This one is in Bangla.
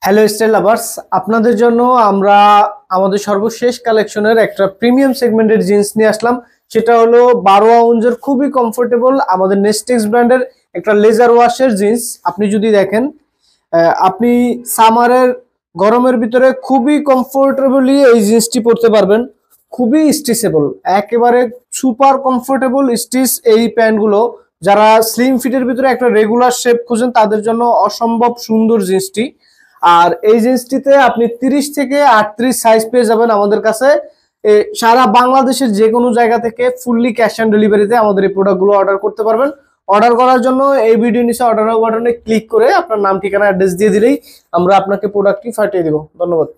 হ্যালো স্টাইল লাভার্স, আপনাদের জন্য আমরা আমাদের সর্বশেষ কালেকশনের একটা প্রিমিয়াম সেগমেন্টের জিন্স নিয়ে আসলাম। সেটা হলো 12 আউন্সের খুবই কমফোর্টেবল আমাদের নেস্টেক্স ব্র্যান্ডের একটা লেজার ওয়াশের জিন্স। আপনি যদি দেখেন, আপনি সামারের গরমের ভিতরে খুবই কমফোর্টেবলি এই জিন্সটি পরতে পারবেন। খুবই স্টিচেবল, একেবারে সুপার কমফোর্টেবল স্টিচ এই প্যান্টগুলো। যারা স্লিম ফিটের ভিতরে একটা রেগুলার শেপ খুঁজেন তাদের জন্য অসম্ভব সুন্দর জিন্সটি। আর এই জিন্সটিতে আপনি 30 থেকে 38 সাইজ পেয়ে যাবেন আমাদের কাছে। সারা বাংলাদেশের যে কোনো জায়গা থেকে ফুললি ক্যাশ অন ডেলিভারিতে আমাদের এই প্রোডাক্টগুলো অর্ডার করতে পারবেন। অর্ডার করার জন্য এই ভিডিও নিচে অর্ডার বাটনে ক্লিক করে আপনার নাম ঠিকানা অ্যাড্রেস দিয়ে দিলেই আমরা আপনাকে প্রোডাক্টটি পাঠিয়ে দেব। ধন্যবাদ।